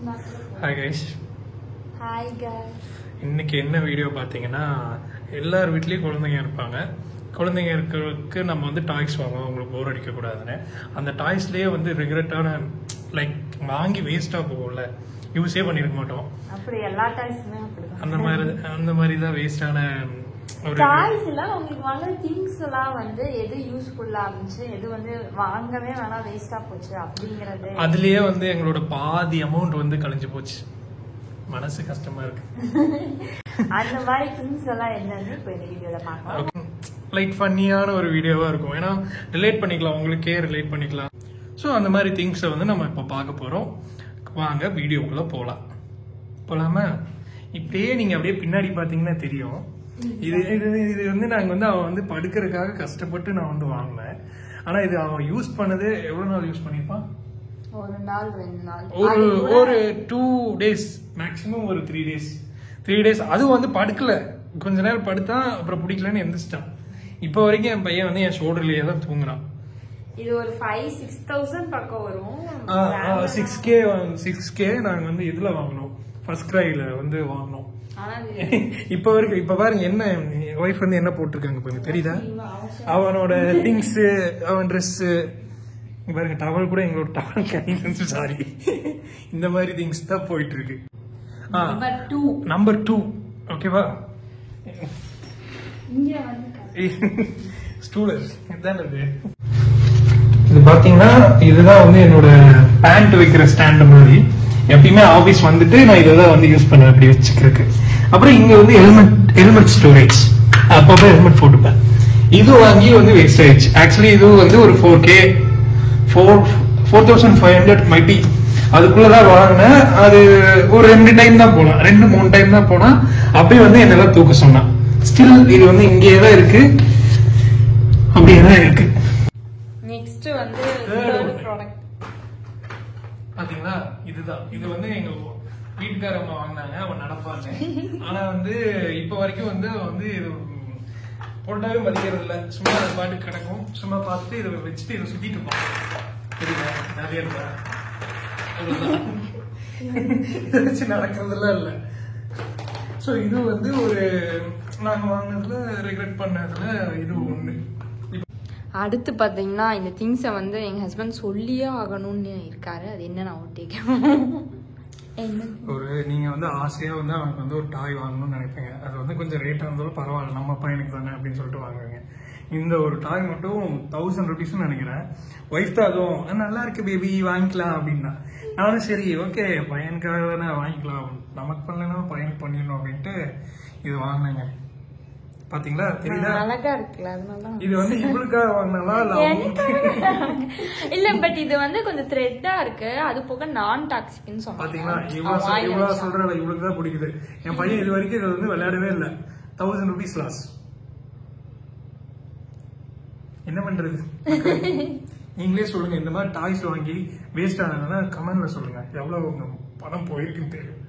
Hi guys. Hi guys. இன்னைக்கு என்ன video பார்த்தீங்கன்னா எல்லார் வீட்லேயும் குழந்தைங்க இருப்பாங்க. குழந்தைங்க இருக்கிறதுக்கு நம்ம வந்து டாய்ஸ் வாங்குவோம், உங்களுக்கு போர் அடிக்கக்கூடாதுன்னு. அந்த டாய்ஸ்லேயே வந்து ரிக்ரெட்டான லைக் வாங்கி வேஸ்ட்டாக போகும்ல, யூஸே பண்ணியிருக்க மாட்டோம். அப்படி எல்லா டாய்ஸுமே அந்த மாதிரி தான் வேஸ்டான ஒரு டாய்ஸ் எல்லாம் உங்களுக்கு வாங்க திங்ஸ் எல்லாம் வந்து எது யூஸ்ஃபுல்லா இருந்துச்சு, எது வந்து வாங்கவே வேணாம் வேஸ்டா போச்சு அப்படிங்கறது. அதுலயே வந்து எங்களோட பாதி அமௌண்ட் வந்து கழிஞ்சு போச்சு. மனசு கஷ்டமா இருக்கு. அந்த மாதிரி திங்ஸ் எல்லாம் என்னன்னு இப்போ இந்த வீடியோல பார்க்கலாம். லைக் ஃபன்னியான ஒரு வீடியோவா இருக்கும், ஏன்னா ரிலேட் பண்ணிக்கலாம், உங்களுக்கே ரிலேட் பண்ணிக்கலாம். ஸோ அந்த மாதிரி திங்ஸை வந்து நம்ம இப்போ பார்க்க போறோம். வாங்க வீடியோக்குள்ள போலாமா? இப்படியே நீங்க அப்படியே பின்னாடி பாத்தீங்கன்னா தெரியும். இது வந்து நாங்க வந்து அவன் வந்து படுக்கிறதுக்காக கஷ்டப்பட்டு நான் வந்து வாங்கினேன். ஆனா இது அவன் யூஸ் பண்ணது எவ்வளவு நாள் யூஸ் பண்ணிருப்பான்? ஒரு நாள் 2 நாள், ஒரு 2 days மேக்ஸிமம், ஒரு 3 days. அதுவும் வந்து படுக்கல, கொஞ்ச நேரம் படுத்தான், அப்புறம் பிடிக்கலன்னு எந்திரிச்சிட்டான். இப்போ வரைக்கும் என் பையன் வந்து என் ஷோல்டர்லயே தான் தூங்குறான். இது ஒரு 5-6,000 பக்கம் வரும். 6K நாங்க வந்து இதுல வாங்கினோம், ஃபர்ஸ்ட் கிரைல வந்து வாங்கினோம். இப்ப வரைக்கும் இப்ப பாருங்க என்ன ஒய்ஃப் வந்து என்ன போட்டிருக்காங்க பாருங்க, தெரியுதா? அவனோட திங்ஸ், அவன் ட்ரெஸ் பாருங்க, டவல் கூட எங்களோட டவல் கேரிங், சாரி, இந்த மாதிரி திங்ஸ் தான் போயிட்டு இருக்கு. நம்பர் 2 ஓகேவா? ஸ்டூலர் இதுதான். இது பாத்தீங்கன்னா இதுதான் வந்து என்னோட பேண்ட் வைக்கிற ஸ்டாண்ட் மாதிரி. எப்பயுமே ஆபீஸ் வந்துட்டு நான் இதான் வந்து யூஸ் பண்ணுவேன், இப்படி வச்சுக்கிறதுக்கு. அப்புறம் இங்க வந்து ஹெல்மெட் ஸ்டோரேஜ், அப்பப்போ ஹெல்மெட் போட்டுப்பேன். இது வாங்கி வந்து வேஸ்ட் ஆயிடுச்சு. ஆக்சுவலி இது வந்து ஒரு 4,500 மைபி அதுக்குள்ளதான் வாங்கினேன். அது ஒரு 2 டைம் தான் போனேன், 2-3 டைம் தான் போனா. அப்படியே வந்து என்னெல்லாம் தூக்க சொன்னான். ஸ்டில் இது வந்து இங்கேயே தான் இருக்கு, அப்படியே தான் இருக்கு. நெக்ஸ்ட் வந்து ப்ராடக்ட் பாத்தீங்களா, இதுதான். இது வந்து எங்க வீட்டுக்காரம்மா வாங்கினாங்க, அவன் நடப்பாங்க. ஆனா வந்து இப்ப வரைக்கும் வந்து அவன் வந்து இது போட்டாவே மதிக்கிறது இல்ல, சும்மா அதை பாட்டு கிடக்கும். சும்மா பார்த்து இதை வச்சுட்டு இதை சுத்திட்டு இருப்பான். தெரியல, நிறைய இருக்கா, இதை வச்சு நடக்கிறதுலாம் இல்ல. சோ இது வந்து ஒரு நாங்க வாங்கினதுல ரிக்ரெட் பண்ணதுல இது ஒண்ணு. அடுத்து பாத்தீங்கன்னா இந்த திங்ஸை வந்து எங்க ஹஸ்பண்ட் சொல்லியே ஆகணும்னு இருக்காரு. அது என்ன நான் ஒட்டிக்க ஒரு நீங்க வந்து ஆசையா வந்து அவனுக்கு வந்து ஒரு டாய் வாங்கணும்னு நினைப்பீங்க. அது வந்து கொஞ்சம் ரேட்டா இருந்தாலும் பரவாயில்ல, நம்ம பையனுக்கு தானே அப்படின்னு சொல்லிட்டு வாங்குவீங்க. இந்த ஒரு டாய் மட்டும் 1000 rupees நினைக்கிறேன். ஒய்ஃப் தான் அதுவும் நல்லா இருக்கு பேபி வாங்கிக்கலாம் அப்படின்னா, நானும் சரி ஓகே பையனுக்காக தானே வாங்கிக்கலாம், நமக்கு பண்ணலன்னா பையனுக்கு பண்ணிடணும் அப்படின்ட்டு இது வாங்கினேங்க. பாத்தீங்களா, தெரியுதா? அழகா இருக்குல்ல, அதனால இது வந்து இவளுக்காக வாங்கினா இல்ல, பட் இது வந்து கொஞ்சம் த்ரெட்டா இருக்கு. அது போக நான் டாக்ஸிக்னு சொன்னாங்க. பாத்தீங்களா, இவ்வளவு சொல்றல, இவளுக்கு தான் பிடிக்குது. என் பையன் இது வரைக்கும் இது வந்து விளையாடவே இல்ல. 1000 rupees லாஸ். என்ன பண்றது? நீங்களே சொல்லுங்க, இந்த மாதிரி டாய்ஸ் வாங்கி வேஸ்ட் ஆனதுன்னா கமெண்ட்ல சொல்லுங்க, எவ்வளவு பணம் போயிருக்குன்னு தெரியும்.